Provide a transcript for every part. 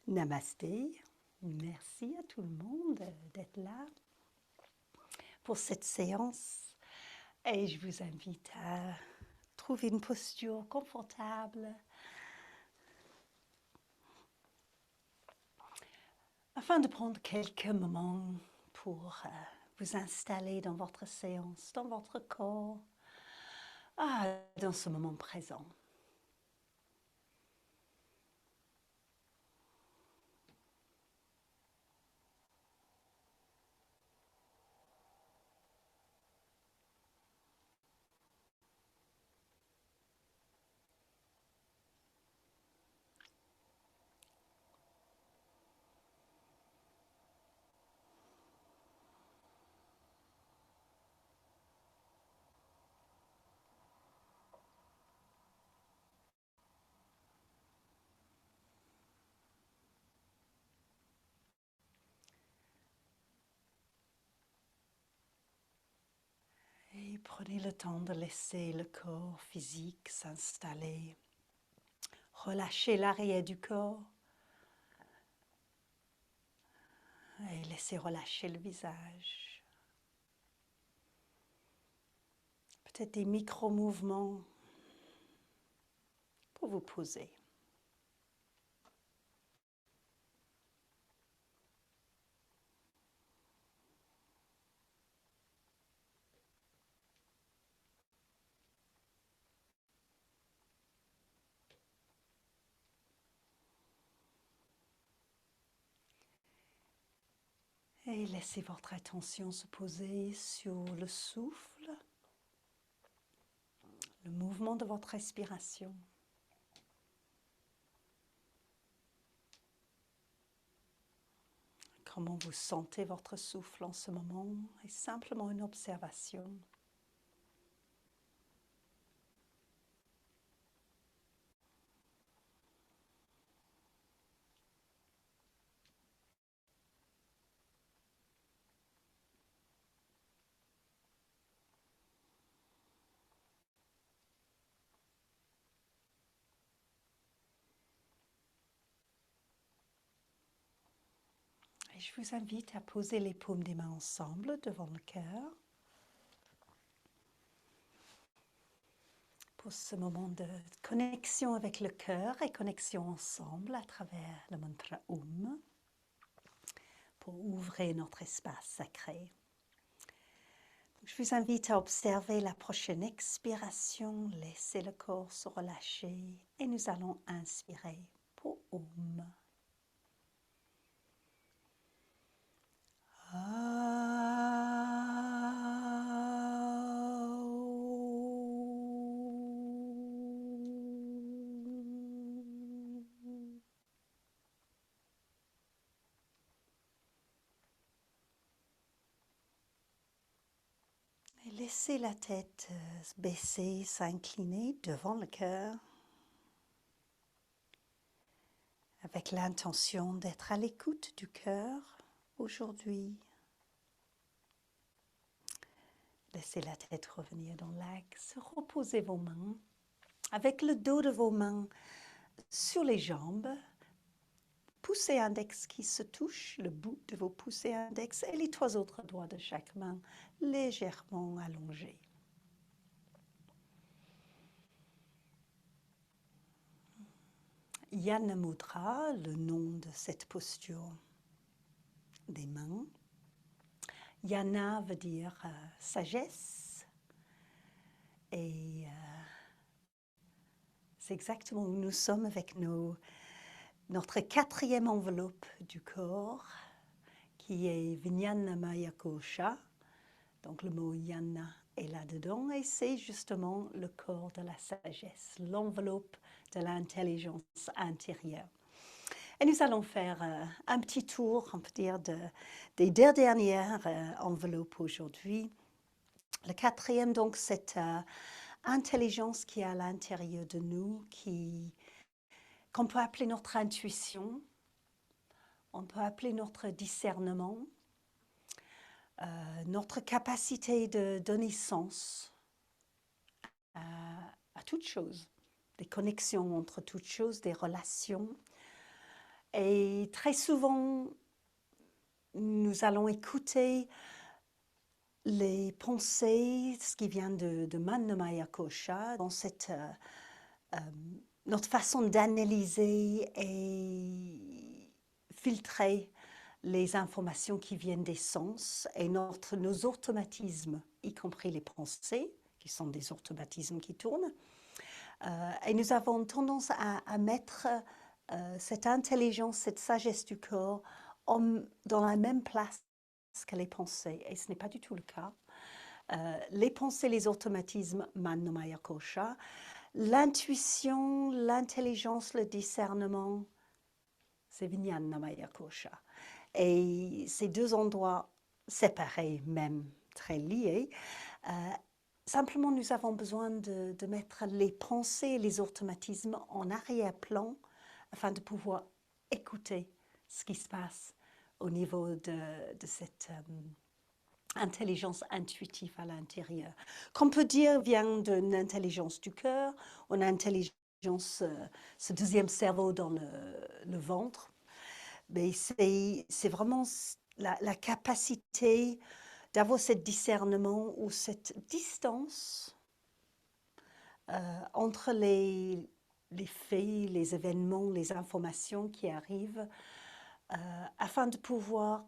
Namasté, merci à tout le monde d'être là pour cette séance et je vous invite à trouver une posture confortable afin de prendre quelques moments pour vous installer dans votre séance, dans votre corps, dans ce moment présent. Et prenez le temps de laisser le corps physique s'installer. Relâchez l'arrière du corps et laissez relâcher le visage. Peut-être des micro-mouvements pour vous poser. Et laissez votre attention se poser sur le souffle, le mouvement de votre respiration. Comment vous sentez votre souffle en ce moment est simplement une observation. Et je vous invite à poser les paumes des mains ensemble devant le cœur. Pour ce moment de connexion avec le cœur et connexion ensemble à travers le mantra Om, pour ouvrir notre espace sacré. Je vous invite à observer la prochaine expiration, laissez le corps se relâcher et nous allons inspirer pour Om. Et laissez la tête baisser, s'incliner devant le cœur avec l'intention d'être à l'écoute du cœur aujourd'hui. Laissez la tête revenir dans l'axe, reposez vos mains avec le dos de vos mains sur les jambes, poussez index qui se touche, le bout de vos poussées index et les trois autres doigts de chaque main légèrement allongés. Yana Mudra, le nom de cette posture des mains. Yana veut dire sagesse et c'est exactement où nous sommes avec notre quatrième enveloppe du corps qui est Vijnana Maya Kosha. Donc le mot Yana est là-dedans et c'est justement le corps de la sagesse, l'enveloppe de l'intelligence intérieure. Et nous allons faire un petit tour, on peut dire, des deux dernières enveloppes aujourd'hui. Le quatrième, donc, cette intelligence qui est à l'intérieur de nous, qu'on peut appeler notre intuition, on peut appeler notre discernement, notre capacité de donner sens à toutes choses, des connexions entre toutes choses, des relations. Et très souvent, nous allons écouter les pensées, ce qui vient de Manomaya Kosha, dans cette, notre façon d'analyser et filtrer les informations qui viennent des sens et nos automatismes, y compris les pensées, qui sont des automatismes qui tournent. Et nous avons tendance à mettre cette intelligence, cette sagesse du corps dans la même place que les pensées. Et ce n'est pas du tout le cas. Les pensées, les automatismes, Manomaya Kosha, l'intuition, l'intelligence, le discernement, c'est Vijnanamaya Kosha. Et ces deux endroits séparés, même très liés, simplement nous avons besoin de mettre les pensées et les automatismes en arrière-plan afin de pouvoir écouter ce qui se passe au niveau de cette intelligence intuitive à l'intérieur. Qu'on peut dire vient d'une intelligence du cœur, une intelligence, ce deuxième cerveau dans le ventre. Mais c'est vraiment la capacité d'avoir ce discernement ou cette distance entre les faits, les événements, les informations qui arrivent, afin de pouvoir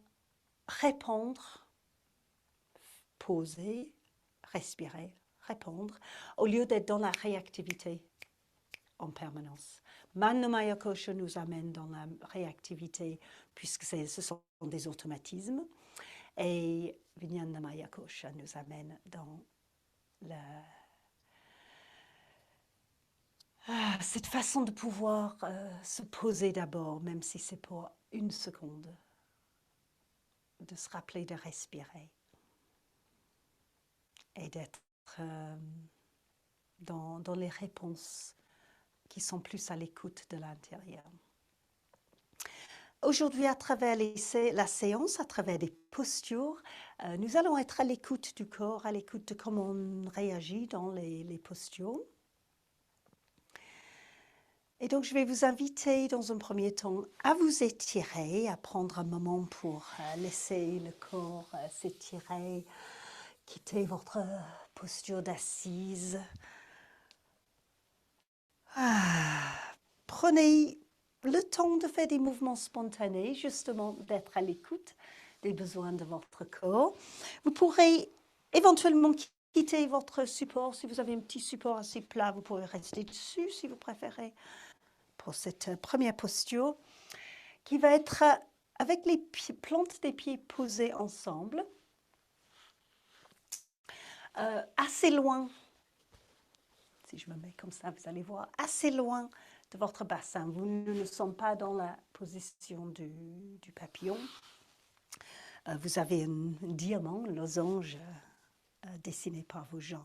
répondre, poser, respirer, répondre, au lieu d'être dans la réactivité en permanence. Manomaya Kosha nous amène dans la réactivité puisque ce sont des automatismes et Vijnanamaya Kosha nous amène dans cette façon de pouvoir se poser d'abord, même si c'est pour une seconde, de se rappeler de respirer et d'être dans les réponses qui sont plus à l'écoute de l'intérieur. Aujourd'hui, à travers la séance, à travers des postures, nous allons être à l'écoute du corps, à l'écoute de comment on réagit dans les postures. Et donc, je vais vous inviter dans un premier temps à vous étirer, à prendre un moment pour laisser le corps s'étirer, quitter votre posture d'assise. Prenez le temps de faire des mouvements spontanés, justement d'être à l'écoute des besoins de votre corps. Vous pourrez éventuellement quitter votre support. Si vous avez un petit support assez plat, vous pourrez rester dessus si vous préférez pour cette première posture qui va être avec les plantes des pieds posées ensemble, assez loin. Si je me mets comme ça, vous allez voir, assez loin de votre bassin. Vous ne sommes pas dans la position du papillon. Vous avez un diamant, un losange dessiné par vos jambes.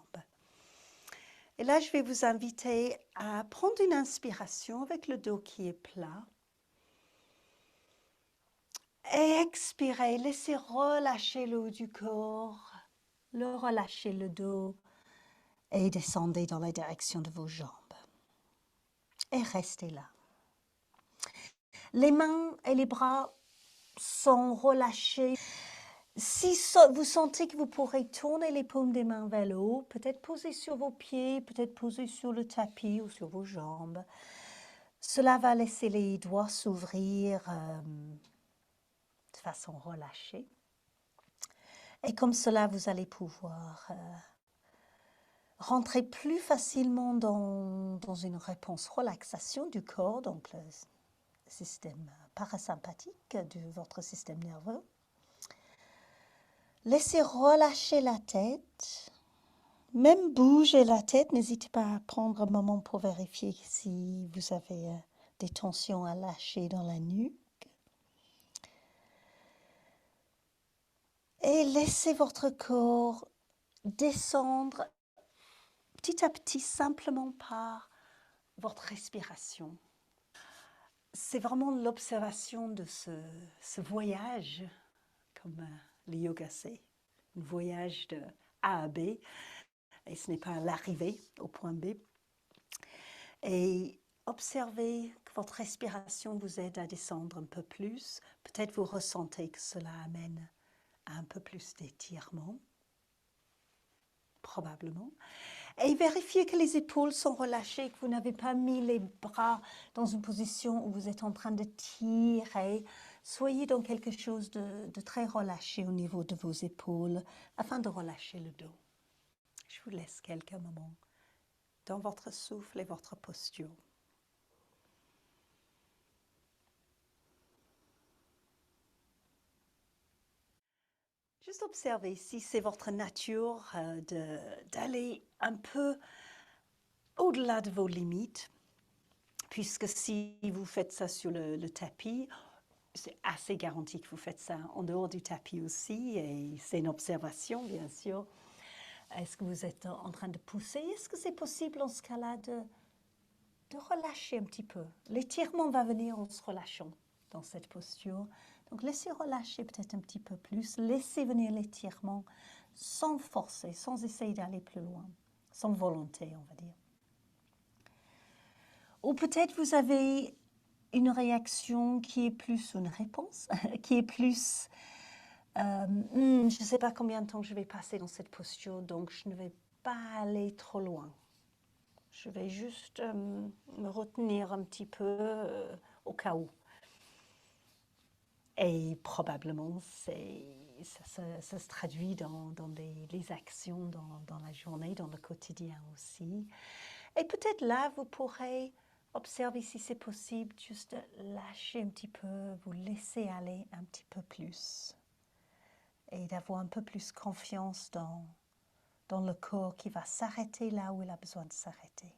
Et là, je vais vous inviter à prendre une inspiration avec le dos qui est plat. Et expirez, laissez relâcher le haut du corps, relâchez le dos et descendez dans la direction de vos jambes. Et restez là. Les mains et les bras sont relâchés. Si vous sentez que vous pourrez tourner les paumes des mains vers le haut, peut-être poser sur vos pieds, peut-être poser sur le tapis ou sur vos jambes. Cela va laisser les doigts s'ouvrir de façon relâchée. Et comme cela, vous allez pouvoir rentrer plus facilement dans une réponse relaxation du corps, donc le système parasympathique de votre système nerveux. Laissez relâcher la tête. Même bouger la tête, n'hésitez pas à prendre un moment pour vérifier si vous avez des tensions à lâcher dans la nuque. Et laissez votre corps descendre petit à petit, simplement par votre respiration. C'est vraiment l'observation de ce voyage, comme le yoga c'est, un voyage de A à B, et ce n'est pas l'arrivée au point B. Et observez que que votre respiration vous aide à descendre un peu plus. Peut-être vous ressentez que cela amène à un peu plus d'étirement. Probablement. Et vérifiez que les épaules sont relâchées, que vous n'avez pas mis les bras dans une position où vous êtes en train de tirer. Soyez dans quelque chose de très relâché au niveau de vos épaules afin de relâcher le dos. Je vous laisse quelques moments dans votre souffle et votre posture. Juste observez si c'est votre nature d'aller un peu au-delà de vos limites, puisque si vous faites ça sur le tapis, c'est assez garanti que vous faites ça en dehors du tapis aussi, et c'est une observation bien sûr. Est-ce que vous êtes en train de pousser? Est-ce que c'est possible en ce cas-là de relâcher un petit peu? L'étirement va venir en se relâchant dans cette posture. Donc laissez relâcher peut-être un petit peu plus, laissez venir l'étirement sans forcer, sans essayer d'aller plus loin, sans volonté on va dire. Ou peut-être vous avez une réaction qui est plus une réponse, qui est plus je ne sais pas combien de temps je vais passer dans cette posture, donc je ne vais pas aller trop loin. Je vais juste me retenir un petit peu au cas où. Et probablement, ça se traduit dans les actions dans la journée, dans le quotidien aussi. Et peut-être là, vous pourrez observer si c'est possible, juste lâcher un petit peu, vous laisser aller un petit peu plus. Et d'avoir un peu plus confiance dans le corps qui va s'arrêter là où il a besoin de s'arrêter.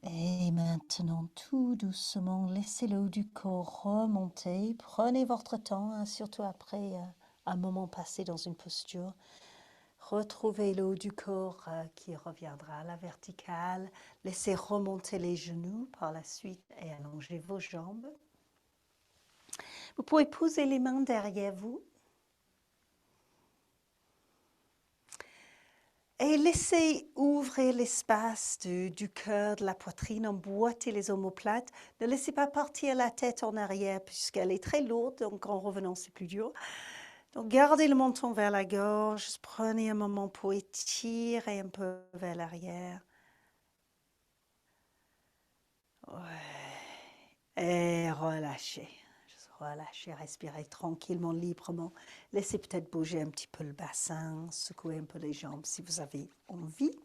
Et maintenant, tout doucement, laissez le haut du corps remonter. Prenez votre temps, hein, surtout après un moment passé dans une posture. Retrouvez le haut du corps qui reviendra à la verticale. Laissez remonter les genoux par la suite et allongez vos jambes. Vous pouvez poser les mains derrière vous. Et laissez ouvrir l'espace du cœur, de la poitrine, emboîtez les omoplates. Ne laissez pas partir la tête en arrière puisqu'elle est très lourde, donc en revenant c'est plus dur. Donc gardez le menton vers la gorge, prenez un moment pour étirer un peu vers l'arrière. Ouais. Et relâchez. Juste relâchez, respirez tranquillement, librement. Laissez peut-être bouger un petit peu le bassin, secouer un peu les jambes si vous avez envie.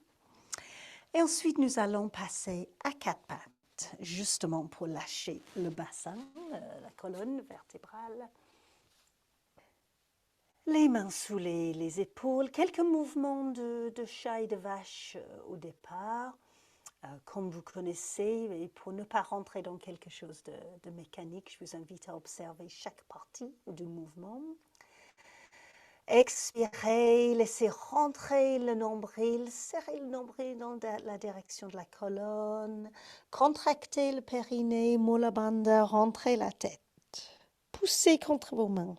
Et ensuite, nous allons passer à quatre pattes, justement pour lâcher le bassin, la colonne vertébrale. Les mains sous les épaules, quelques mouvements de chat et de vache au départ, comme vous connaissez, et pour ne pas rentrer dans quelque chose de mécanique, je vous invite à observer chaque partie du mouvement. Expirez, laissez rentrer le nombril, serrez le nombril dans la direction de la colonne, contractez le périnée, mula bandha, rentrez la tête, poussez contre vos mains.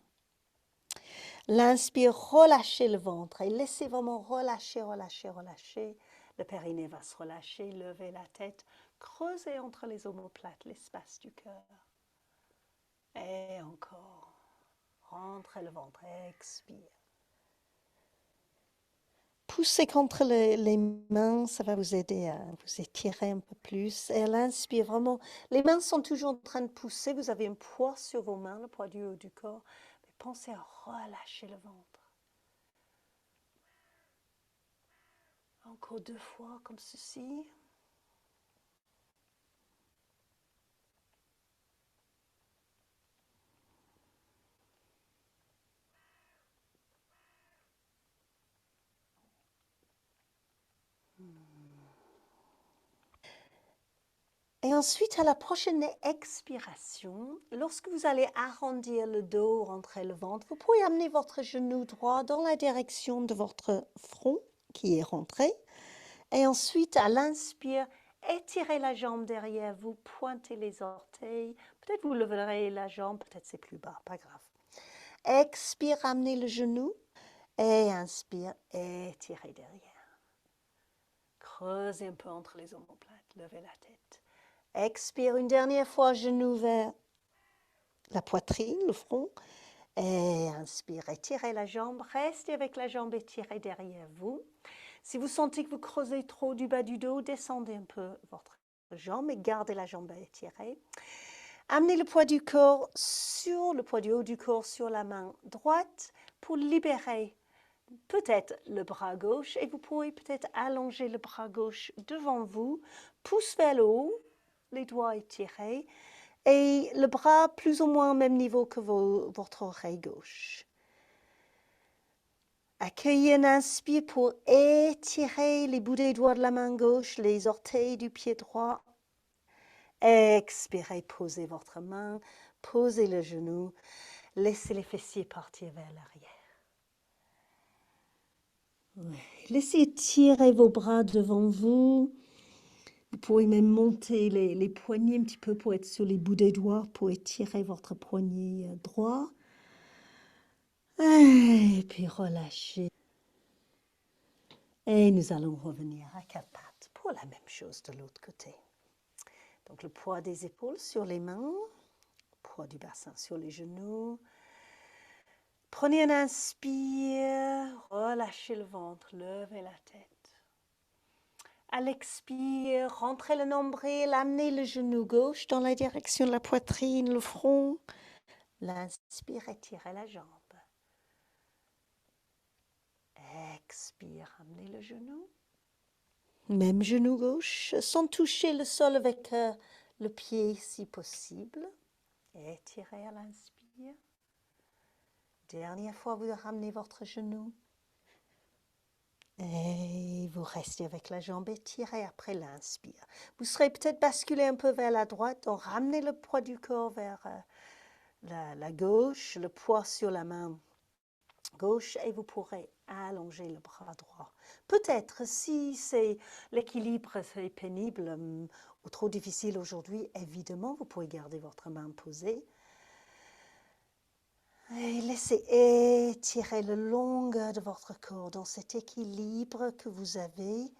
L'inspire, relâchez le ventre et laissez vraiment relâcher, relâcher, relâcher. Le périnée va se relâcher, levez la tête, creusez entre les omoplates l'espace du cœur. Et encore, rentrez le ventre, expire. Poussez contre les mains, ça va vous aider à vous étirer un peu plus. Et à l'inspire, vraiment, les mains sont toujours en train de pousser. Vous avez un poids sur vos mains, le poids du haut du corps. Mais pensez à relâcher le ventre. Encore 2 fois comme ceci. Et ensuite, à la prochaine expiration, lorsque vous allez arrondir le dos, rentrer le ventre, vous pouvez amener votre genou droit dans la direction de votre front qui est rentré. Et ensuite, à l'inspire, étirez la jambe derrière vous, pointez les orteils. Peut-être vous leverez la jambe, peut-être c'est plus bas, pas grave. Expire, ramenez le genou. Et inspire, étirez derrière. Creusez un peu entre les omoplates, levez la tête. Expire une dernière fois, genou vers la poitrine, le front. Et inspire, étirez la jambe. Restez avec la jambe étirée derrière vous. Si vous sentez que vous creusez trop du bas du dos, descendez un peu votre jambe et gardez la jambe étirée. Amenez le poids du corps sur le poids du haut du corps sur la main droite pour libérer peut-être le bras gauche et vous pouvez peut-être allonger le bras gauche devant vous, pouce vers le haut, les doigts étirés et le bras plus ou moins au même niveau que votre oreille gauche. Accueillez un inspire pour étirer les bouts des doigts de la main gauche, les orteils du pied droit. Expirez, posez votre main, posez le genou, laissez les fessiers partir vers l'arrière. Laissez tirer vos bras devant vous. Vous pouvez même monter les poignets un petit peu pour être sur les bouts des doigts, pour étirer votre poignet droit. Et puis relâchez. Et nous allons revenir à quatre pattes pour la même chose de l'autre côté. Donc le poids des épaules sur les mains, poids du bassin sur les genoux. Prenez un inspire, relâchez le ventre, levez la tête. À l'expire, rentrez le nombril, amenez le genou gauche dans la direction de la poitrine, le front. L'inspire, étirez la jambe. Expire, amenez le genou. Même genou gauche, sans toucher le sol avec le pied si possible. Étirez à l'inspire. Dernière fois, vous ramenez votre genou. Et vous restez avec la jambe étirée après l'inspire. Vous serez peut-être basculé un peu vers la droite, donc ramenez le poids du corps vers la gauche, le poids sur la main gauche et vous pourrez allonger le bras droit. Peut-être si c'est l'équilibre est pénible ou trop difficile aujourd'hui, évidemment, vous pouvez garder votre main posée. Et laissez étirer le longueur de votre corps dans cet équilibre que vous avez.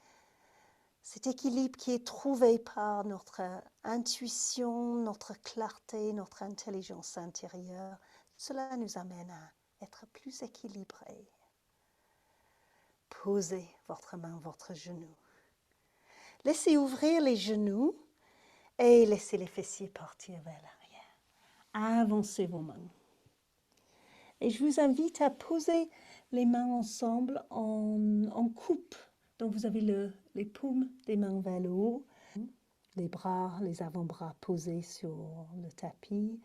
Cet équilibre qui est trouvé par notre intuition, notre clarté, notre intelligence intérieure, cela nous amène à être plus équilibrés. Posez votre main, votre genou. Laissez ouvrir les genoux et laissez les fessiers partir vers l'arrière. Avancez vos mains. Et je vous invite à poser les mains ensemble en coupe. Donc vous avez les paumes des mains vers le haut, les bras, les avant-bras posés sur le tapis.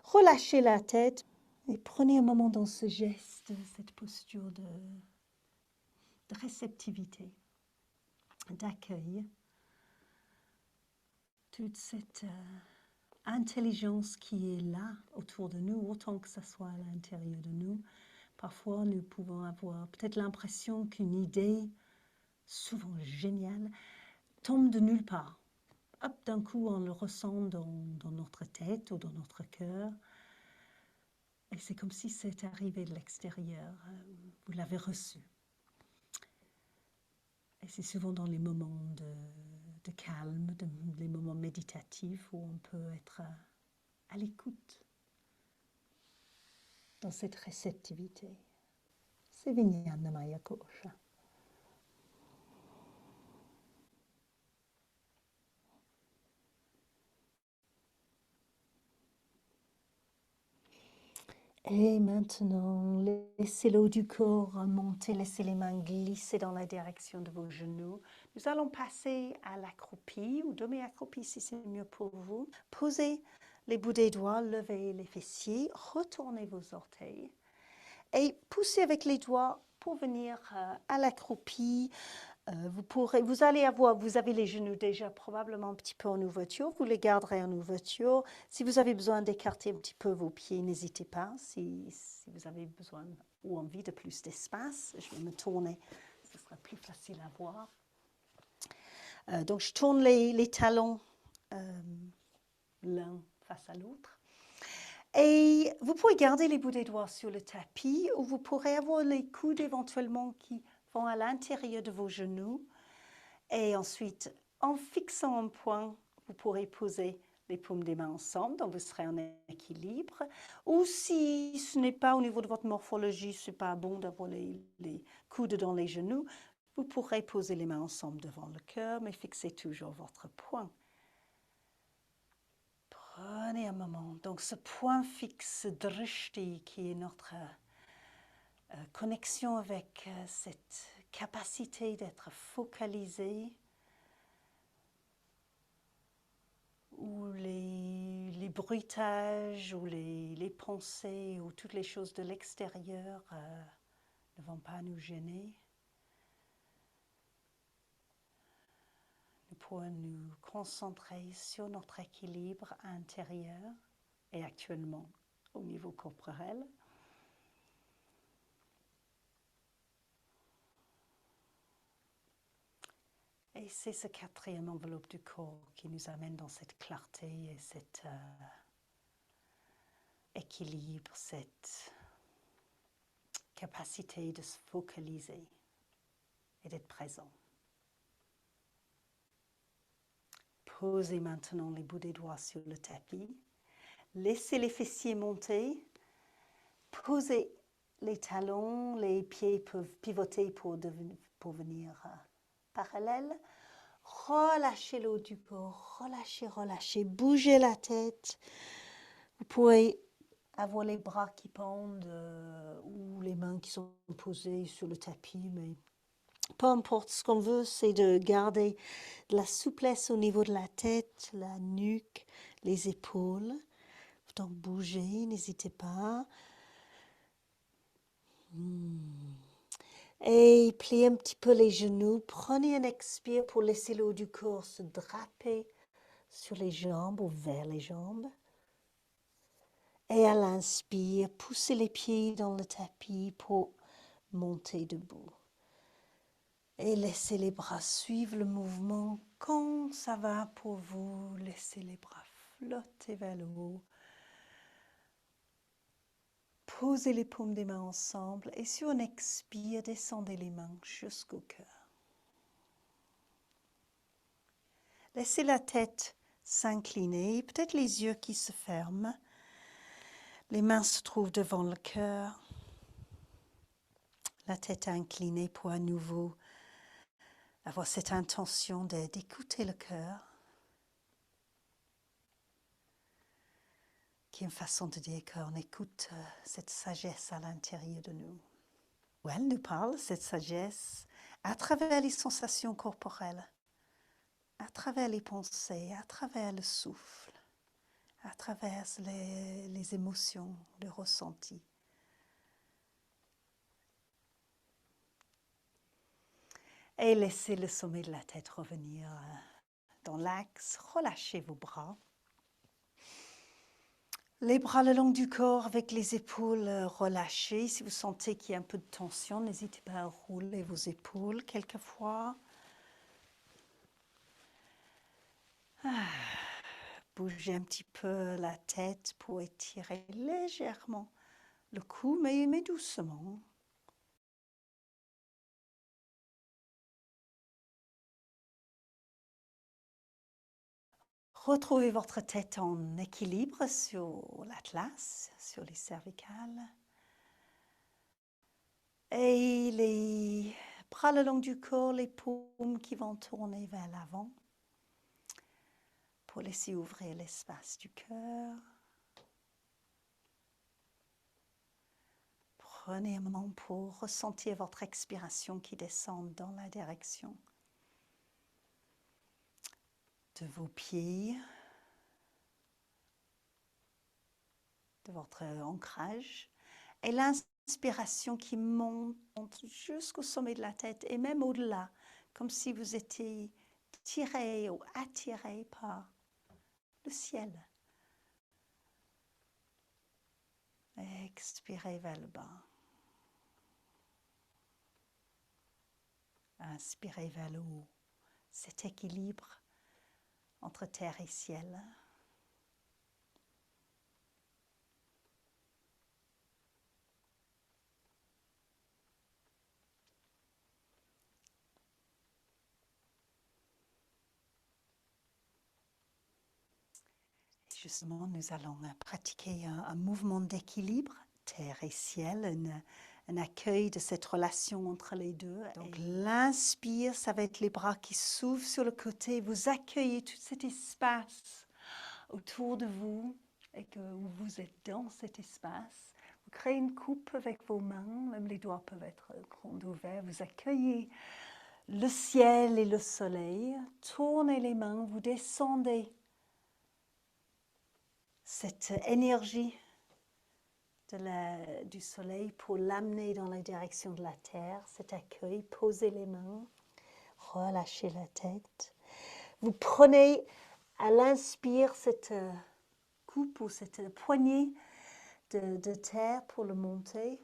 Relâchez la tête et prenez un moment dans ce geste, cette posture de réceptivité, d'accueil. Toute cette intelligence qui est là autour de nous, autant que ça soit à l'intérieur de nous. Parfois, nous pouvons avoir peut-être l'impression qu'une idée, souvent géniale, tombe de nulle part. Hop, d'un coup, on le ressent dans notre tête ou dans notre cœur. Et c'est comme si c'était arrivé de l'extérieur. Vous l'avez reçu. Et c'est souvent dans les moments de calme, les moments méditatifs où on peut être à l'écoute, dans cette réceptivité. C'est Vijnanamaya Kosha. Et maintenant, laissez le haut du corps monter, laissez les mains glisser dans la direction de vos genoux. Nous allons passer à l'accroupi ou demi-accroupi si c'est mieux pour vous. Posez les bouts des doigts, levez les fessiers, retournez vos orteils et poussez avec les doigts pour venir à l'accroupi. Vous avez les genoux déjà probablement un petit peu en ouverture, vous les garderez en ouverture. Si vous avez besoin d'écarter un petit peu vos pieds, n'hésitez pas. Si vous avez besoin ou envie de plus d'espace, je vais me tourner, ce sera plus facile à voir. Donc, je tourne les talons l'un face à l'autre. Et vous pouvez garder les bouts des doigts sur le tapis ou vous pourrez avoir les coudes éventuellement qui vont à l'intérieur de vos genoux. Et ensuite, en fixant un point, vous pourrez poser les paumes des mains ensemble, donc vous serez en équilibre. Ou si ce n'est pas au niveau de votre morphologie, ce n'est pas bon d'avoir les coudes dans les genoux, vous pourrez poser les mains ensemble devant le cœur, mais fixez toujours votre point. Prenez un moment. Donc ce point fixe, drishti, qui est notre connexion avec cette capacité d'être focalisé, où les bruitages, ou les pensées, ou toutes les choses de l'extérieur ne vont pas nous gêner. Nous pouvons nous concentrer sur notre équilibre intérieur et actuellement au niveau corporel. Et c'est ce quatrième enveloppe du corps qui nous amène dans cette clarté et cet équilibre, cette capacité de se focaliser et d'être présent. Posez maintenant les bouts des doigts sur le tapis. Laissez les fessiers monter. Posez les talons, les pieds peuvent pivoter pour venir parallèles. Relâchez le haut du corps, relâchez, relâchez, bougez la tête. Vous pouvez avoir les bras qui pendent ou les mains qui sont posées sur le tapis, mais peu importe, ce qu'on veut, c'est de garder de la souplesse au niveau de la tête, la nuque, les épaules. Donc bougez, n'hésitez pas. Et pliez un petit peu les genoux. Prenez un expire pour laisser le haut du corps se draper sur les jambes ou vers les jambes. Et à l'inspire, poussez les pieds dans le tapis pour monter debout. Et laissez les bras suivre le mouvement. Quand ça va pour vous, laissez les bras flotter vers le haut. Posez les paumes des mains ensemble et sur un expire, descendez les mains jusqu'au cœur. Laissez la tête s'incliner, peut-être les yeux qui se ferment. Les mains se trouvent devant le cœur. La tête inclinée pour à nouveau avoir cette intention d'écouter le cœur, qui est une façon de dire qu'on écoute cette sagesse à l'intérieur de nous. Où elle nous parle, cette sagesse, à travers les sensations corporelles, à travers les pensées, à travers le souffle, à travers les émotions, le ressenti. Et laissez le sommet de la tête revenir dans l'axe. Relâchez vos bras. Les bras le long du corps avec les épaules relâchées. Si vous sentez qu'il y a un peu de tension, n'hésitez pas à rouler vos épaules quelquefois. Bougez un petit peu la tête pour étirer légèrement le cou, mais doucement. Retrouvez votre tête en équilibre sur l'atlas, sur les cervicales. Et les bras le long du corps, les paumes qui vont tourner vers l'avant pour laisser ouvrir l'espace du cœur. Prenez un moment pour ressentir votre expiration qui descend dans la direction de vos pieds, de votre ancrage, et l'inspiration qui monte jusqu'au sommet de la tête et même au-delà, comme si vous étiez tiré ou attiré par le ciel. Expirez vers le bas. Inspirez vers le haut. cet équilibre entre terre et ciel. Justement, nous allons pratiquer un mouvement d'équilibre, terre et ciel, un accueil de cette relation entre les deux. Donc l'inspire, ça va être les bras qui s'ouvrent sur le côté. Vous accueillez tout cet espace autour de vous et que vous êtes dans cet espace. Vous créez une coupe avec vos mains, même les doigts peuvent être grands ouverts. Vous accueillez le ciel et le soleil. Tournez les mains, vous descendez cette énergie du soleil pour l'amener dans la direction de la terre, cet accueil, posez les mains, relâchez la tête. Vous prenez à l'inspire cette coupe ou cette poignée de terre pour le monter.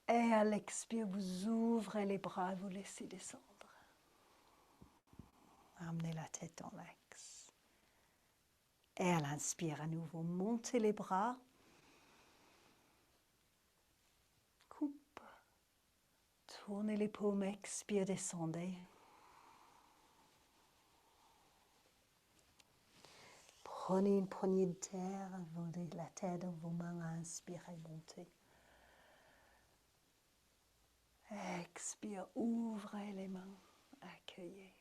Et à l'expire, vous ouvrez les bras, vous laissez descendre. Ramenez la tête dans l'axe. Et à l'inspire, à nouveau, montez les bras. Coupe. Tournez les paumes, expire, descendez. Prenez une poignée de terre, la terre dans vos mains, inspirez, montez. Expire, ouvrez les mains, accueillez.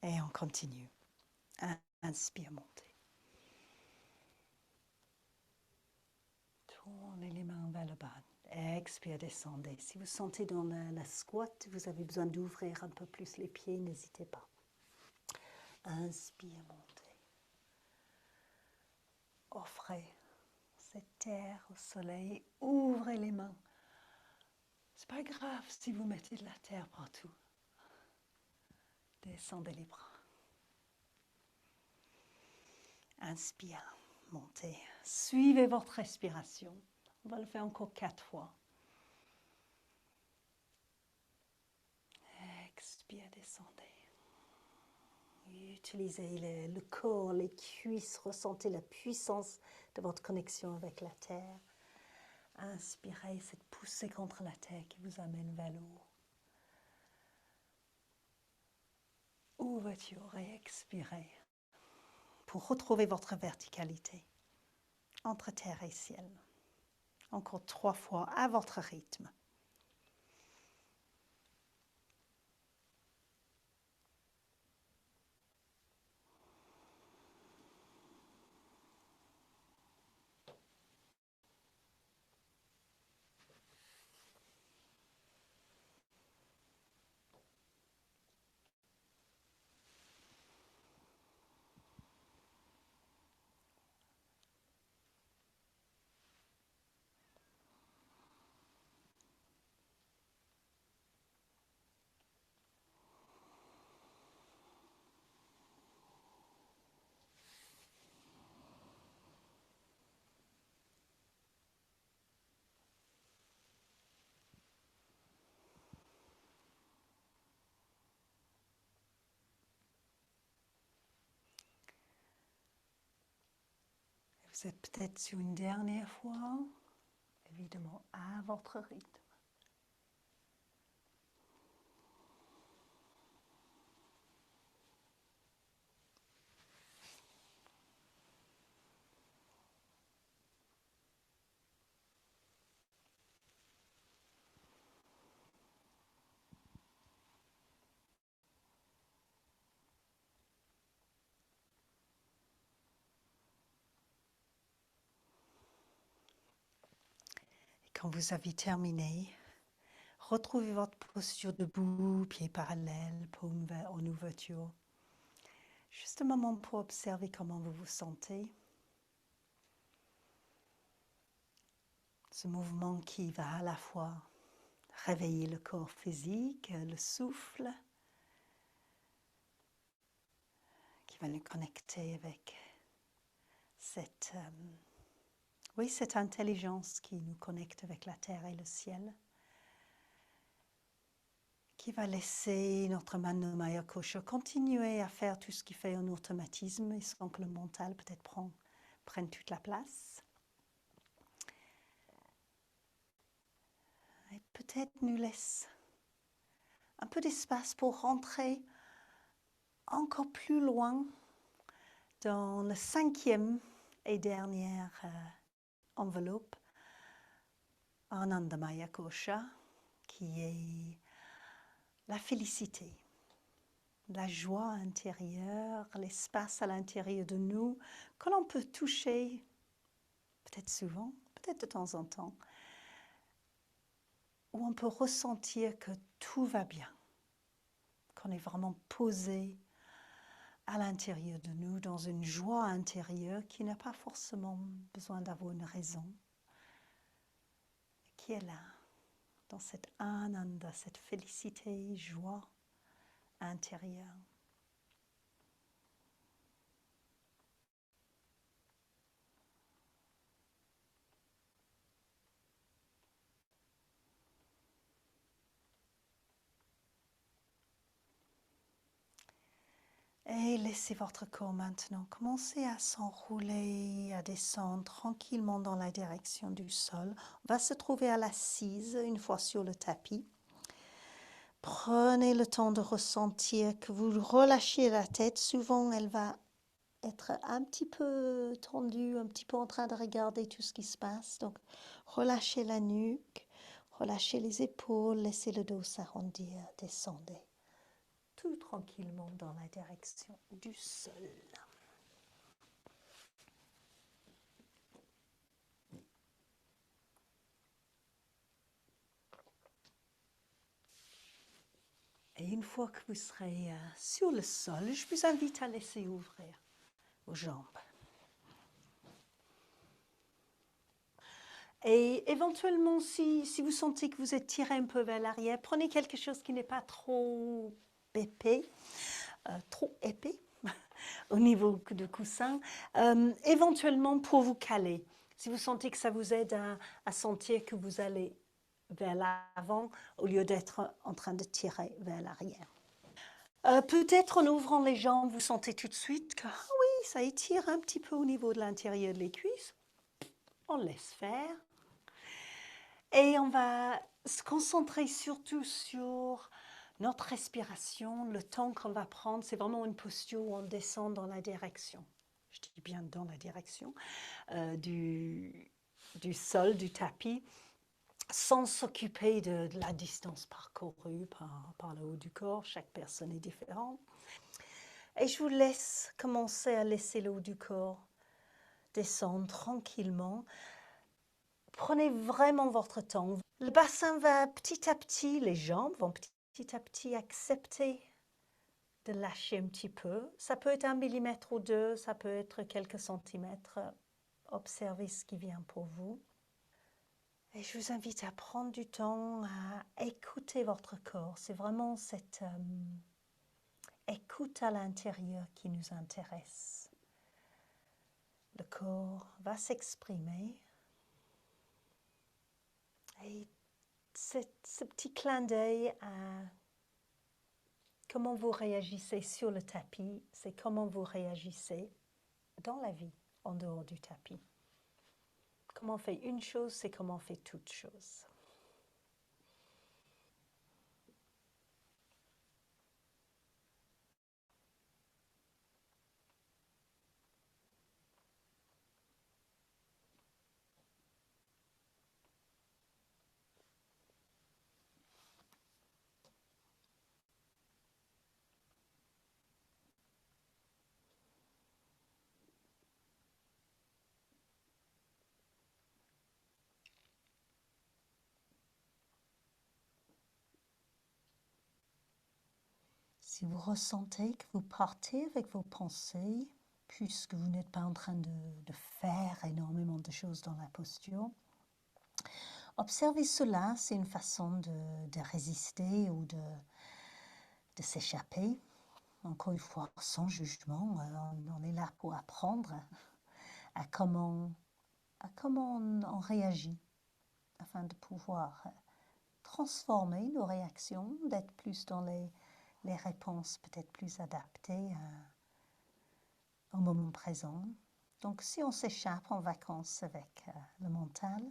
Et on continue. Inspire, montez. Tournez les mains vers le bas. Expire, descendez. Si vous sentez dans la squat, vous avez besoin d'ouvrir un peu plus les pieds, n'hésitez pas. Inspire, montez. Offrez cette terre au soleil. Ouvrez les mains. C'est pas grave si vous mettez de la terre partout. Descendez les bras. Inspire, montez. Suivez votre respiration. On va le faire encore 4 fois. Expire, descendez. Utilisez le corps, les cuisses. Ressentez la puissance de votre connexion avec la terre. Inspirez cette poussée contre la terre qui vous amène vers le haut. Ouverture et expirez pour retrouver votre verticalité entre terre et ciel. Encore 3 fois à votre rythme. Vous êtes peut-être sur une dernière fois, évidemment à votre rythme. Quand vous avez terminé, retrouvez votre posture debout, pieds parallèles, paumes en ouverture. Juste un moment pour observer comment vous vous sentez. Ce mouvement qui va à la fois réveiller le corps physique, le souffle, qui va nous connecter avec Oui, cette intelligence qui nous connecte avec la terre et le ciel, qui va laisser notre Mano Maya Kosha continuer à faire tout ce qu'il fait en automatisme et sans que le mental peut-être prenne toute la place. Et peut-être nous laisse un peu d'espace pour rentrer encore plus loin dans le 5e et dernière enveloppe, Anandamaya Kosha, qui est la félicité, la joie intérieure, l'espace à l'intérieur de nous que l'on peut toucher, peut-être souvent, peut-être de temps en temps, où on peut ressentir que tout va bien, qu'on est vraiment posé à l'intérieur de nous, dans une joie intérieure qui n'a pas forcément besoin d'avoir une raison, qui est là, dans cette ananda, cette félicité, joie intérieure. Et laissez votre corps maintenant commencer à s'enrouler, à descendre tranquillement dans la direction du sol. On va se trouver à l'assise une fois sur le tapis. Prenez le temps de ressentir que vous relâchez la tête. Souvent, elle va être un petit peu tendue, un petit peu en train de regarder tout ce qui se passe. Donc, relâchez la nuque, relâchez les épaules, laissez le dos s'arrondir, descendez tout tranquillement dans la direction du sol. Et une fois que vous serez sur le sol, je vous invite à laisser ouvrir vos jambes. Et éventuellement, si vous sentez que vous êtes tiré un peu vers l'arrière, prenez quelque chose qui n'est pas trop épais, au niveau du coussin, éventuellement pour vous caler. Si vous sentez que ça vous aide à sentir que vous allez vers l'avant au lieu d'être en train de tirer vers l'arrière. Peut-être en ouvrant les jambes, vous sentez tout de suite que oui, ça étire un petit peu au niveau de l'intérieur des cuisses. On laisse faire. Et on va se concentrer surtout sur notre respiration, le temps qu'on va prendre. C'est vraiment une posture où on descend dans la direction, je dis bien dans la direction du sol, du tapis, sans s'occuper de la distance parcourue par le haut du corps. Chaque personne est différente. Et je vous laisse commencer à laisser le haut du corps descendre tranquillement. Prenez vraiment votre temps. Le bassin va petit à petit, les jambes vont petit à petit accepter de lâcher un petit peu. Ça peut être 1 millimètre ou 2, ça peut être quelques centimètres. Observez ce qui vient pour vous. Et je vous invite à prendre du temps à écouter votre corps. C'est vraiment cette écoute à l'intérieur qui nous intéresse. Le corps va s'exprimer. Et ce petit clin d'œil à comment vous réagissez sur le tapis, c'est comment vous réagissez dans la vie, en dehors du tapis. Comment on fait une chose, c'est comment on fait toute chose. Si vous ressentez que vous partez avec vos pensées, puisque vous n'êtes pas en train de faire énormément de choses dans la posture, observez cela, c'est une façon de résister ou de s'échapper. Encore une fois, sans jugement, on est là pour apprendre à comment à comment on réagit afin de pouvoir transformer nos réactions, d'être plus dans les réponses peut-être plus adaptées au moment présent. Donc si on s'échappe en vacances avec le mental,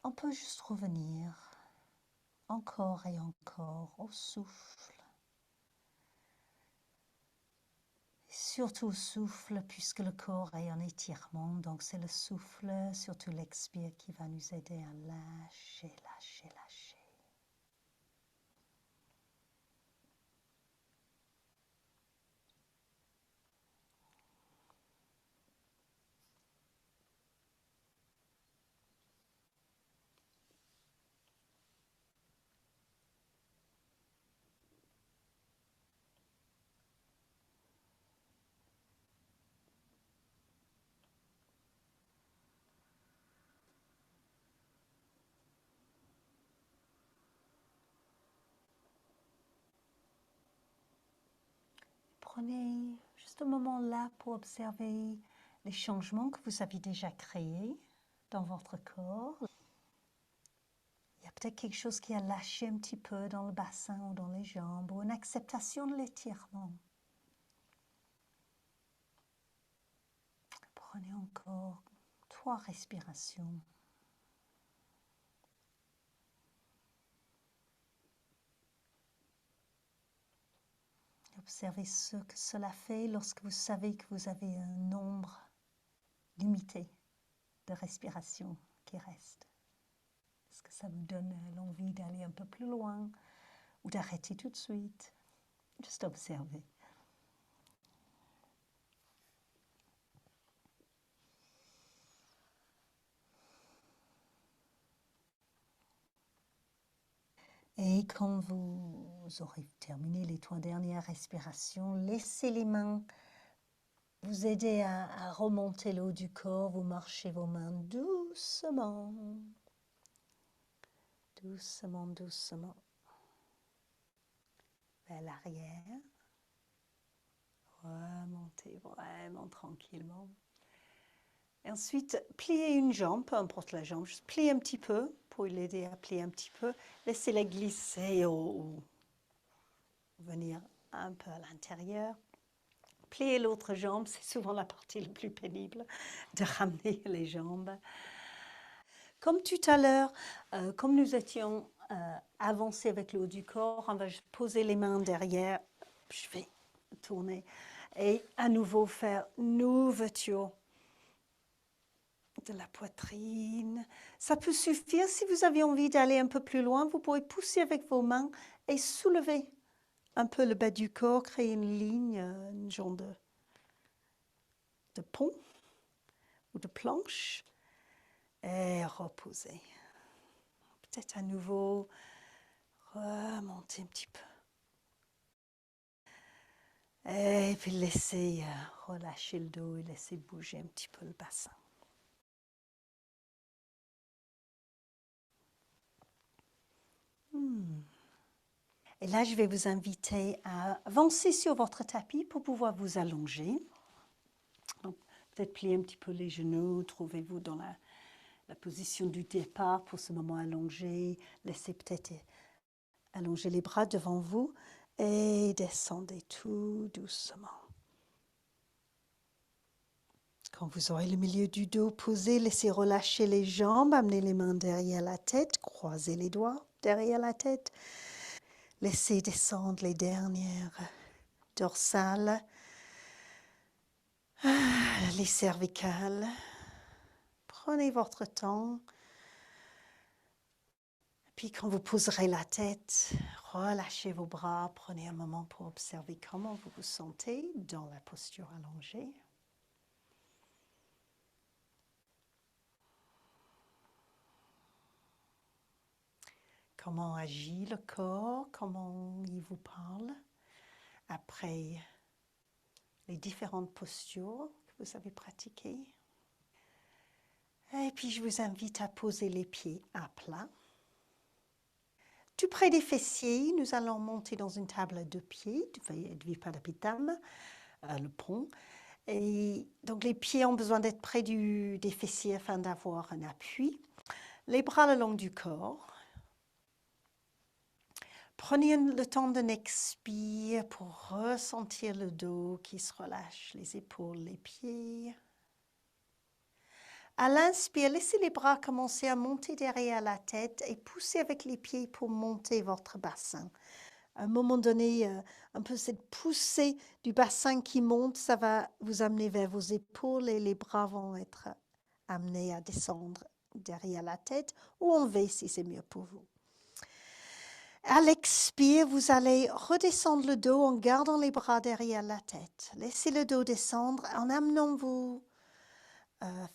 on peut juste revenir encore et encore au souffle. Et surtout au souffle, puisque le corps est en étirement, donc c'est le souffle, surtout l'expire, qui va nous aider à lâcher, lâcher, lâcher. Prenez juste un moment là pour observer les changements que vous avez déjà créés dans votre corps. Il y a peut-être quelque chose qui a lâché un petit peu dans le bassin ou dans les jambes, ou une acceptation de l'étirement. Prenez encore 3 respirations. Observez ce que cela fait lorsque vous savez que vous avez un nombre limité de respirations qui reste. Est-ce que ça vous donne l'envie d'aller un peu plus loin ou d'arrêter tout de suite? Juste observer. Et quand vous aurez terminé les 3 dernières respirations, laissez les mains vous aider à remonter le haut du corps. Vous marchez vos mains doucement. Doucement, doucement. Vers l'arrière. Remontez vraiment tranquillement. Et ensuite, pliez une jambe, peu importe la jambe, juste pliez un petit peu pour l'aider à plier un petit peu. Laissez-la glisser ou venir un peu à l'intérieur. Pliez l'autre jambe, c'est souvent la partie la plus pénible, de ramener les jambes. Comme tout à l'heure, comme nous étions avancés avec le haut du corps, on va poser les mains derrière. Je vais tourner et à nouveau faire une ouverture de la poitrine. Ça peut suffire. Si vous avez envie d'aller un peu plus loin, vous pouvez pousser avec vos mains et soulever un peu le bas du corps, créer une ligne, une genre de pont ou de planche et reposer. Peut-être à nouveau remonter un petit peu. Et puis laisser relâcher le dos et laisser bouger un petit peu le bassin. Et là, je vais vous inviter à avancer sur votre tapis pour pouvoir vous allonger. Peut-être plier un petit peu les genoux, trouvez-vous dans la position du départ pour ce moment allongé. Laissez peut-être allonger les bras devant vous et descendez tout doucement. Quand vous aurez le milieu du dos posé, laissez relâcher les jambes, amenez les mains derrière la tête, croisez les doigts derrière la tête. Laissez descendre les dernières dorsales, les cervicales. Prenez votre temps. Puis quand vous poserez la tête, relâchez vos bras. Prenez un moment pour observer comment vous vous sentez dans la posture allongée. Comment agit le corps, comment il vous parle après les différentes postures que vous avez pratiquées. Et puis je vous invite à poser les pieds à plat. Tout près des fessiers, nous allons monter dans une table à 2 pieds, Dvipadapitam, le pont. Et donc les pieds ont besoin d'être près des fessiers afin d'avoir un appui. Les bras le long du corps. Prenez le temps d'un expire pour ressentir le dos qui se relâche, les épaules, les pieds. À l'inspire, laissez les bras commencer à monter derrière la tête et poussez avec les pieds pour monter votre bassin. À un moment donné, un peu cette poussée du bassin qui monte, ça va vous amener vers vos épaules et les bras vont être amenés à descendre derrière la tête ou en V si c'est mieux pour vous. À l'expire, vous allez redescendre le dos en gardant les bras derrière la tête. Laissez le dos descendre en amenant vos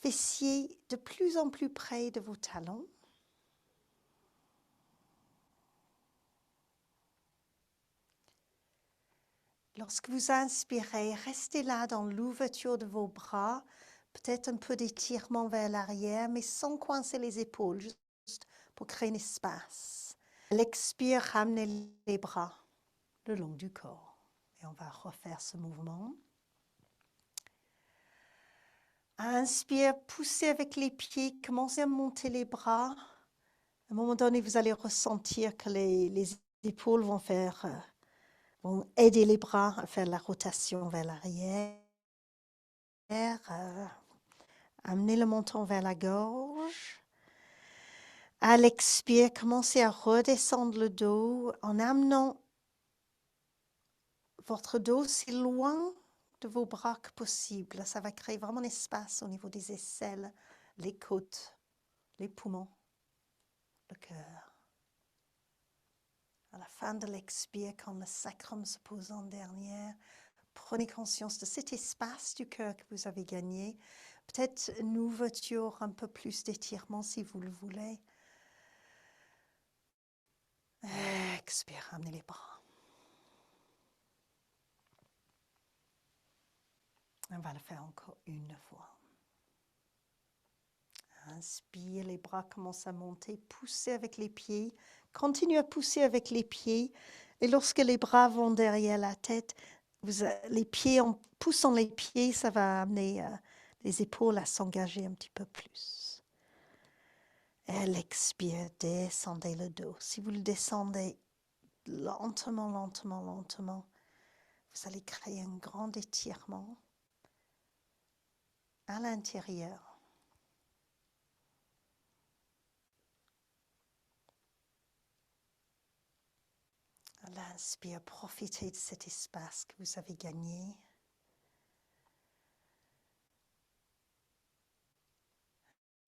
fessiers de plus en plus près de vos talons. Lorsque vous inspirez, restez là dans l'ouverture de vos bras, peut-être un peu d'étirement vers l'arrière, mais sans coincer les épaules, juste pour créer un espace. À l'expire, ramenez les bras le long du corps. Et on va refaire ce mouvement. Inspire, poussez avec les pieds, commencez à monter les bras. À un moment donné, vous allez ressentir que les épaules vont aider les bras à faire la rotation vers l'arrière. Amenez le menton vers la gorge. À l'expire, commencez à redescendre le dos en amenant votre dos aussi loin de vos bras que possible. Ça va créer vraiment un espace au niveau des aisselles, les côtes, les poumons, le cœur. À la fin de l'expire, quand le sacrum se pose en dernière, prenez conscience de cet espace du cœur que vous avez gagné. Peut-être une ouverture, un peu plus d'étirement si vous le voulez. Expire, ramenez les bras. On va le faire encore une fois. Inspire, les bras commencent à monter. Poussez avec les pieds. Continuez à pousser avec les pieds. Et lorsque les bras vont derrière la tête, les pieds, en poussant les pieds, ça va amener les épaules à s'engager un petit peu plus. Elle expire, descendez le dos. Si vous le descendez lentement, lentement, lentement, vous allez créer un grand étirement à l'intérieur. À l'inspire, profitez de cet espace que vous avez gagné.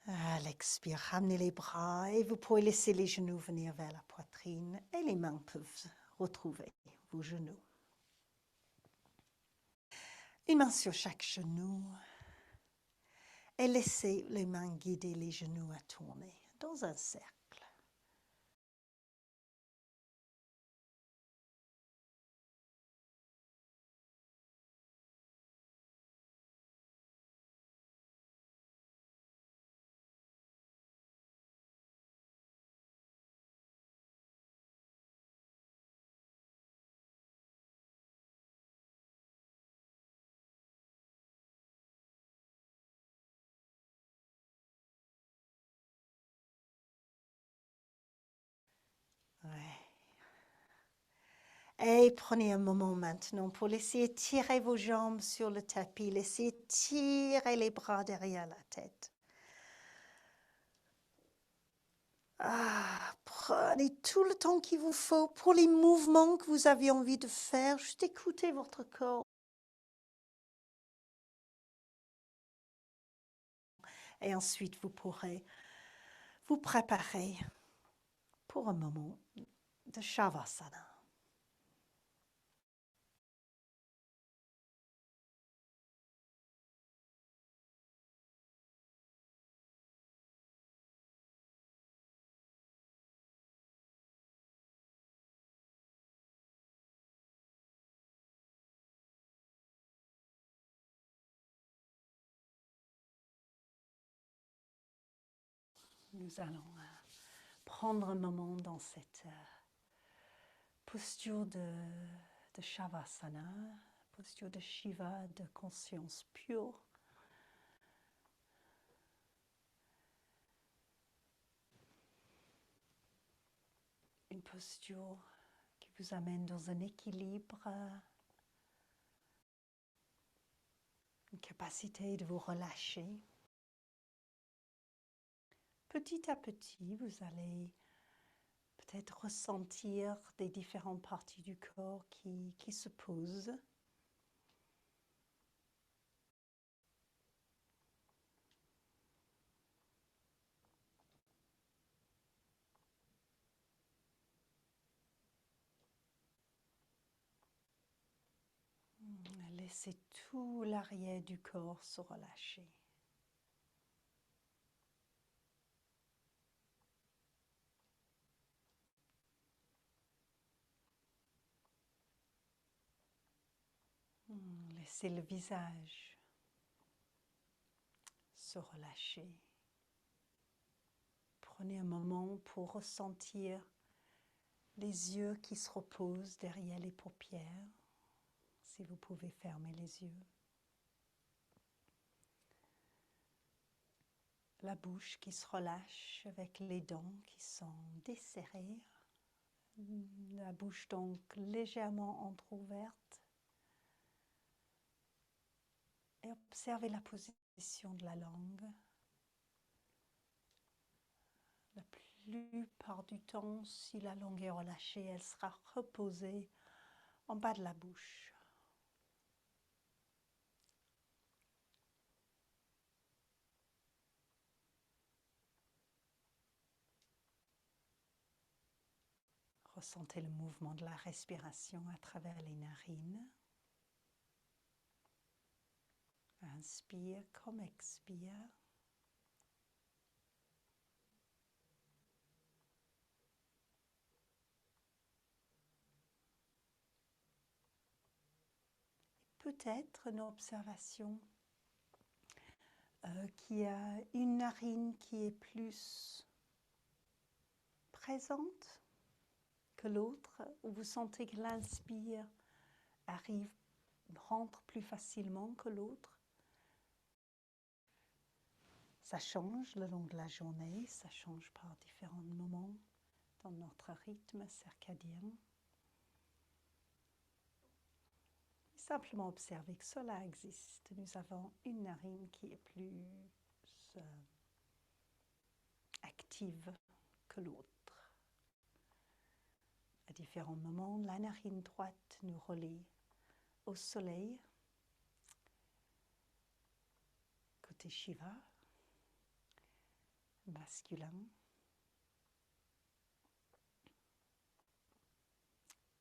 À l'expire, ramenez les bras et vous pouvez laisser les genoux venir vers la poitrine et les mains peuvent retrouver vos genoux. Une main sur chaque genou et laissez les mains guider les genoux à tourner dans un cercle. Ouais. Et prenez un moment maintenant pour laisser tirer vos jambes sur le tapis. Laissez tirer les bras derrière la tête. Prenez tout le temps qu'il vous faut pour les mouvements que vous avez envie de faire. Juste écoutez votre corps. Et ensuite, vous pourrez vous préparer pour un moment de Shavasana. Nous allons prendre un moment dans cette posture de Shavasana. posture de Shiva, de conscience pure. Une posture qui vous amène dans un équilibre, une capacité de vous relâcher. Petit à petit, vous allez peut-être ressentir des différentes parties du corps qui se posent. Laissez tout l'arrière du corps se relâcher. Laissez le visage se relâcher. Prenez un moment pour ressentir les yeux qui se reposent derrière les paupières, si vous pouvez fermer les yeux. La bouche qui se relâche avec les dents qui sont desserrées. La bouche donc légèrement entrouverte. Et observez la position de la langue. La plupart du temps, si la langue est relâchée, elle sera reposée en bas de la bouche. Ressentez le mouvement de la respiration à travers les narines. Inspire comme expire. Peut-être une observation qui a une narine qui est plus présente que l'autre, où vous sentez que l'inspire rentre plus facilement que l'autre. Ça change le long de la journée, ça change par différents moments dans notre rythme circadien. Simplement observer que cela existe. Nous avons une narine qui est plus active que l'autre. À différents moments, la narine droite nous relie au soleil, côté Shiva, masculin.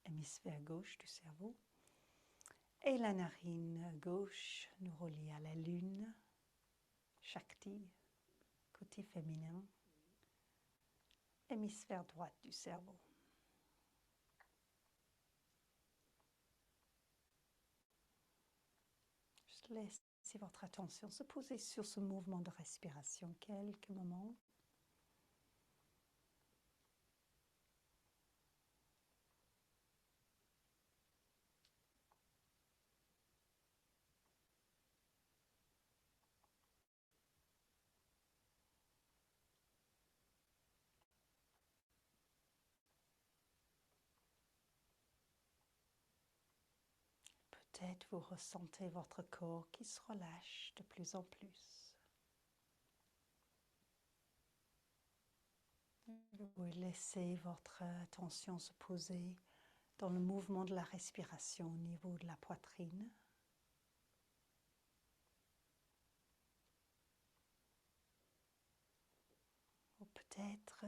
Hémisphère gauche du cerveau. Et la narine gauche nous relie à la lune, Shakti, côté féminin, hémisphère droit du cerveau. Juste laissez votre attention se poser sur ce mouvement de respiration quelques moments. Peut-être vous ressentez votre corps qui se relâche de plus en plus. Vous laissez votre attention se poser dans le mouvement de la respiration au niveau de la poitrine. Ou peut-être,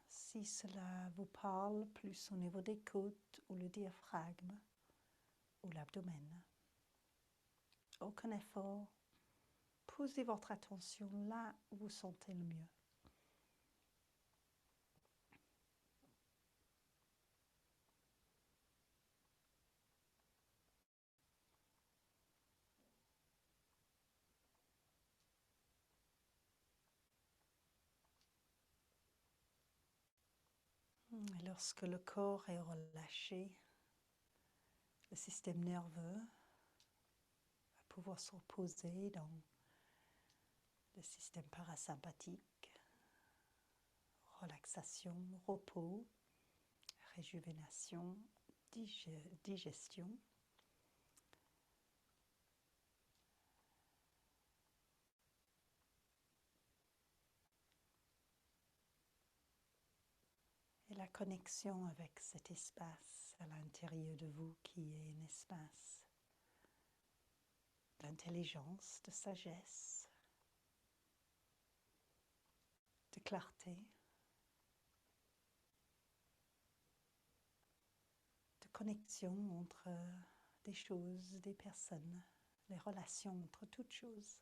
si cela vous parle, plus au niveau des côtes ou le diaphragme ou l'abdomen. Aucun effort. Posez votre attention là où vous sentez le mieux. Et lorsque le corps est relâché, le système nerveux pouvoir se reposer dans le système parasympathique, relaxation, repos, réjuvénation, digestion. Et la connexion avec cet espace à l'intérieur de vous qui est un espace d'intelligence, de sagesse, de clarté, de connexion entre des choses, des personnes, les relations entre toutes choses.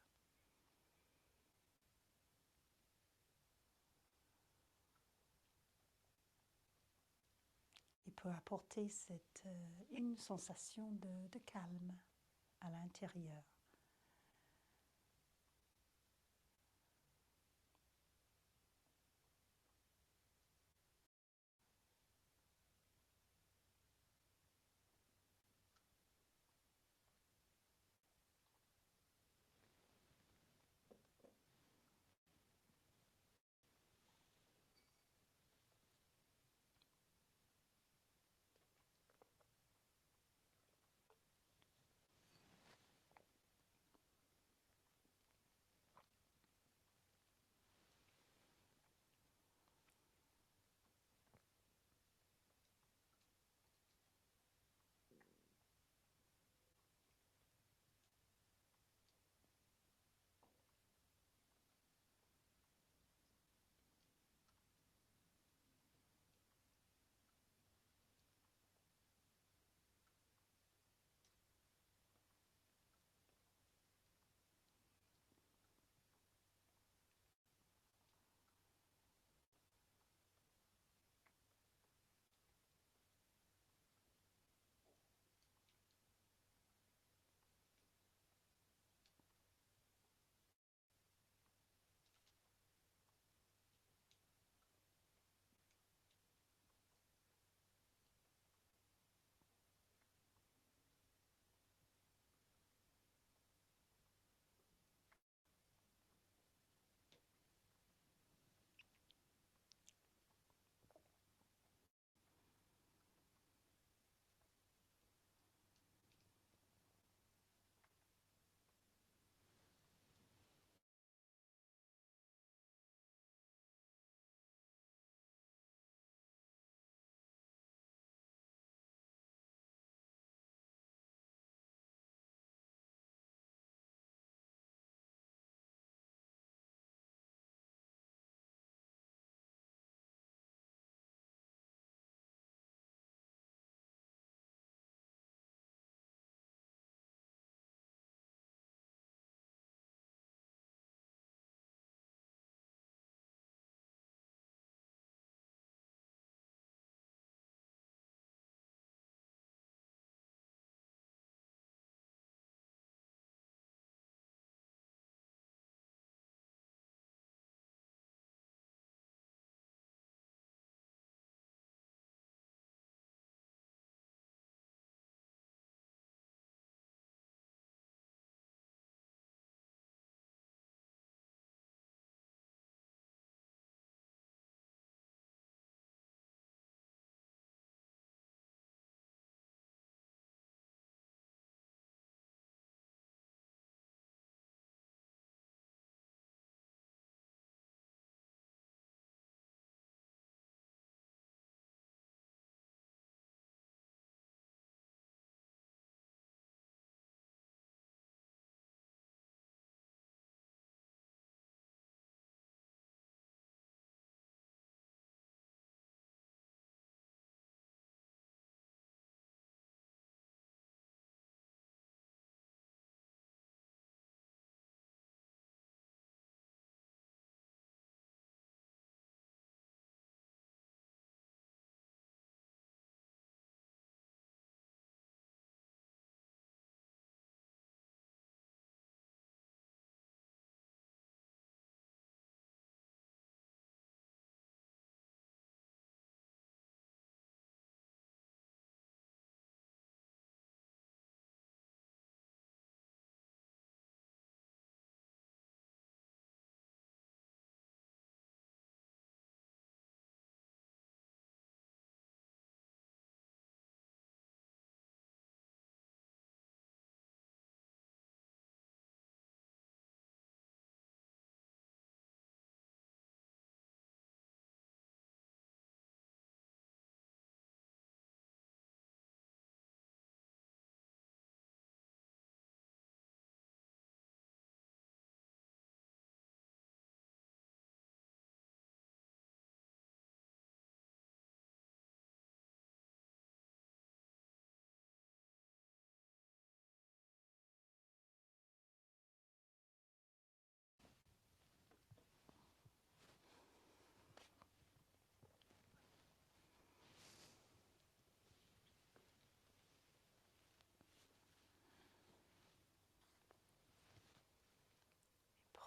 Il peut apporter une sensation de calme à l'intérieur.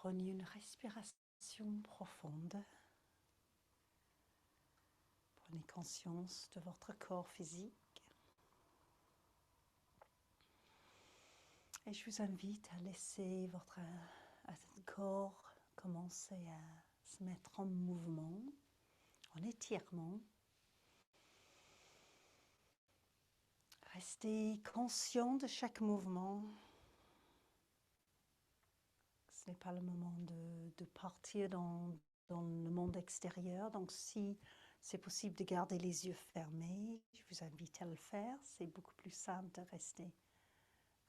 Prenez une respiration profonde. Prenez conscience de votre corps physique. Et je vous invite à laisser votre corps commencer à se mettre en mouvement, en étirement. Restez conscient de chaque mouvement. Ce n'est pas le moment de partir dans le monde extérieur. Donc, si c'est possible de garder les yeux fermés, je vous invite à le faire. C'est beaucoup plus simple de rester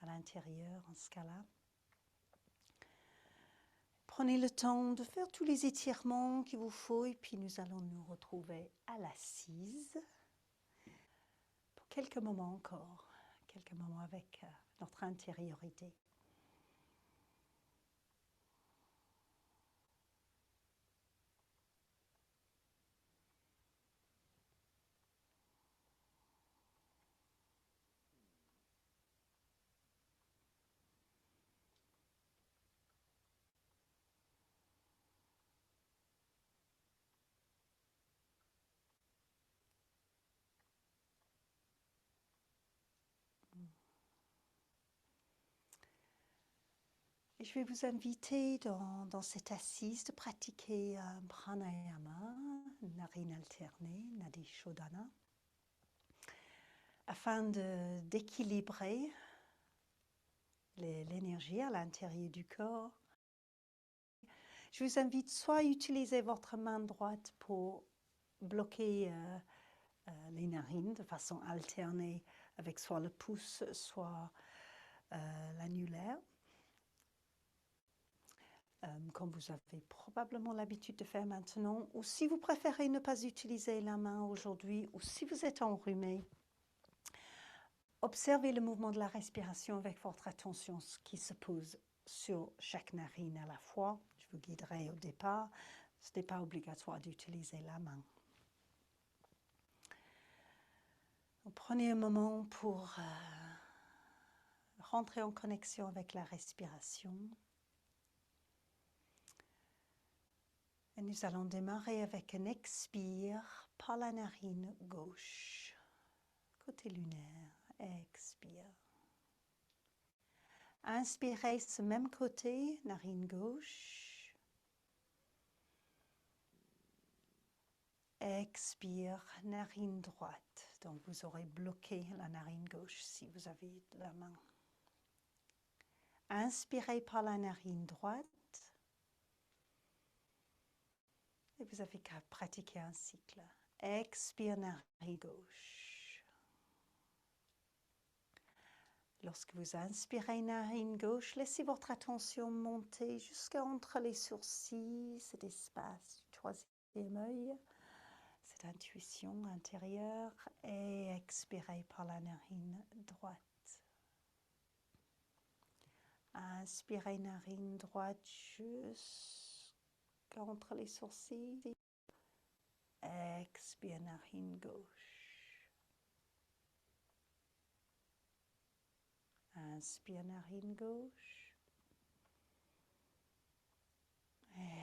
à l'intérieur en ce cas-là. Prenez le temps de faire tous les étirements qu'il vous faut et puis nous allons nous retrouver à l'assise pour quelques moments encore, quelques moments avec notre intériorité. Et je vais vous inviter dans cette assise de pratiquer un pranayama, narine alternée, nadi shodhana, afin d'équilibrer l'énergie à l'intérieur du corps. Je vous invite soit à utiliser votre main droite pour bloquer les narines de façon alternée avec soit le pouce, soit l'annulaire. Comme vous avez probablement l'habitude de faire maintenant, ou si vous préférez ne pas utiliser la main aujourd'hui, ou si vous êtes enrhumé, observez le mouvement de la respiration avec votre attention qui se pose sur chaque narine à la fois. Je vous guiderai au départ. Ce n'est pas obligatoire d'utiliser la main. Prenez un moment pour rentrer en connexion avec la respiration. Et nous allons démarrer avec un expire par la narine gauche, côté lunaire. Expire. Inspirez ce même côté, narine gauche. Expire, narine droite. Donc vous aurez bloqué la narine gauche si vous avez la main. Inspirez par la narine droite. Et vous avez qu'à pratiquer un cycle. Expire, narine gauche. Lorsque vous inspirez narine gauche, laissez votre attention monter jusqu'entre les sourcils, cet espace du troisième œil, cette intuition intérieure, et expirez par la narine droite. Inspirez narine droite jusqu'entre les sourcils. Expire narine gauche. Inspire narine gauche.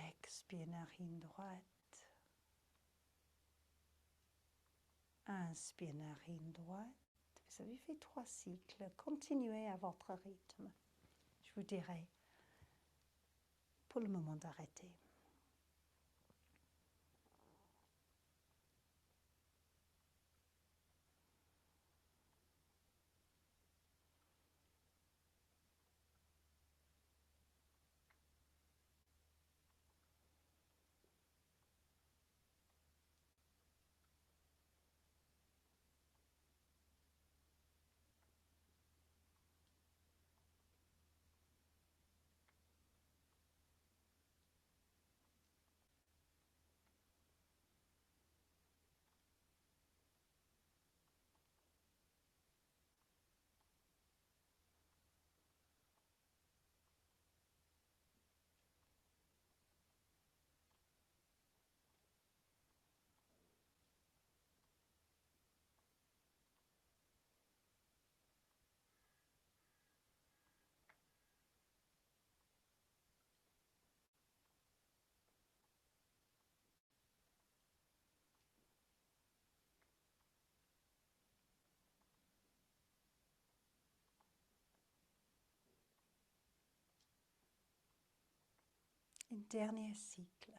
Expire narine droite. Inspire narine droite. Vous avez fait 3 cycles. Continuez à votre rythme. Je vous dirai pour le moment d'arrêter. Un dernier cycle.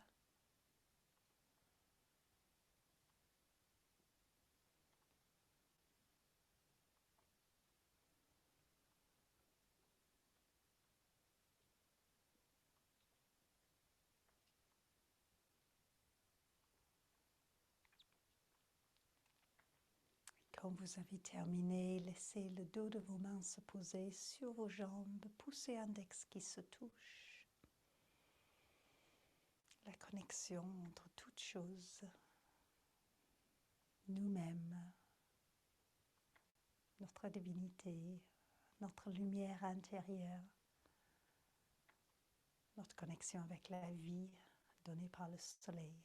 Quand vous avez terminé, laissez le dos de vos mains se poser sur vos jambes, poussez index qui se touche. La connexion entre toutes choses, nous-mêmes, notre divinité, notre lumière intérieure, notre connexion avec la vie donnée par le soleil.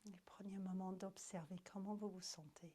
Et prenez un moment d'observer comment vous vous sentez.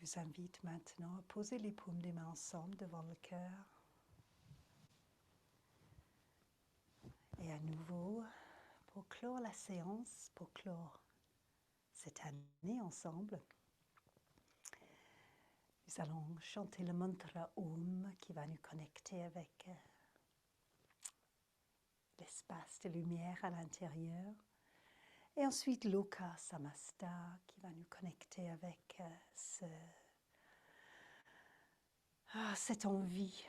Je vous invite maintenant à poser les paumes des mains ensemble devant le cœur. Et à nouveau, pour clore la séance, pour clore cette année ensemble, nous allons chanter le mantra Om qui va nous connecter avec l'espace de lumière à l'intérieur. Et ensuite Loka Samasta qui va nous connecter avec cette envie,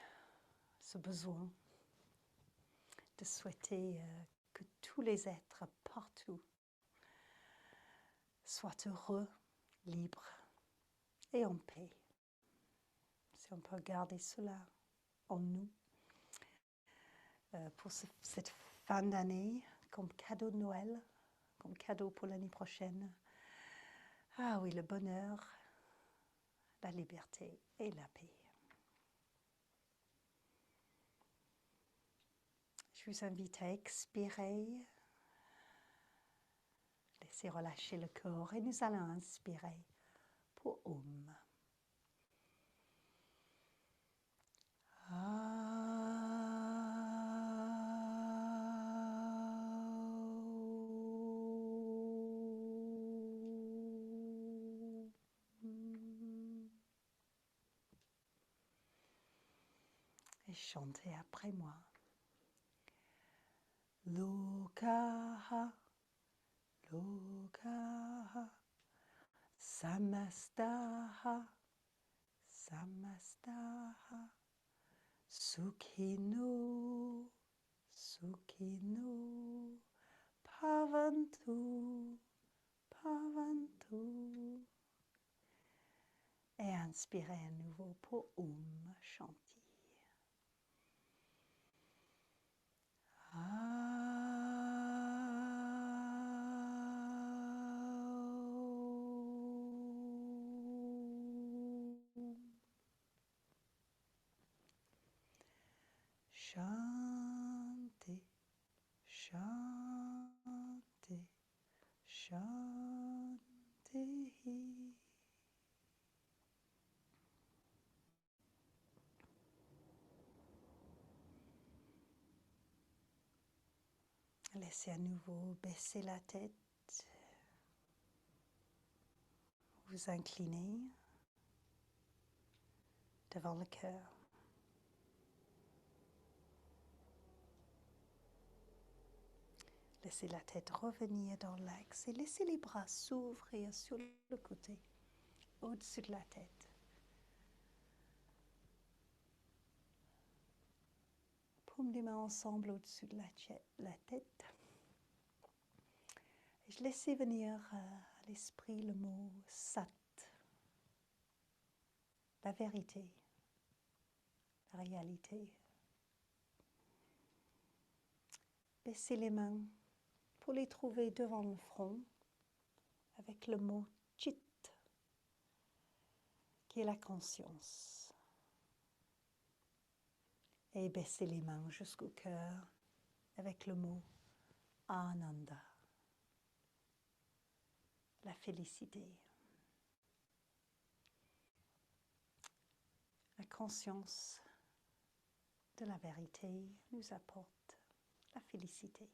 ce besoin de souhaiter que tous les êtres partout soit heureux, libre et en paix. Si on peut garder cela en nous pour cette fin d'année, comme cadeau de Noël, comme cadeau pour l'année prochaine. Ah oui, le bonheur, la liberté et la paix. Je vous invite à expirer, laisser relâcher le corps et nous allons inspirer pour Om. Et chantez après moi. Lokaha, Lokaha, Samastaha, Samastaha, Sukhino, Sukhino, Bhavantu, Bhavantu. Et inspirez à nouveau pour Shanti. Shanti, Shanti, Shanti. Laissez à nouveau baisser la tête, vous incliner devant le cœur. Laissez la tête revenir dans l'axe et laissez les bras s'ouvrir sur le côté, au-dessus de la tête. Paumes des mains ensemble au-dessus de la tête. Et je laisse venir à l'esprit le mot Sat, la vérité, la réalité. Baissez les mains pour les trouver devant le front avec le mot Chit, qui est la conscience. Et baissez les mains jusqu'au cœur avec le mot Ananda, la félicité. La conscience de la vérité nous apporte la félicité.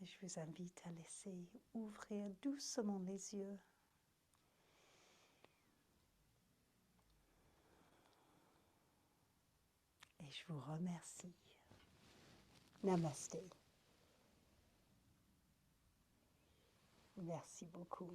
Et je vous invite à laisser ouvrir doucement les yeux. Et je vous remercie. Namasté. Merci beaucoup.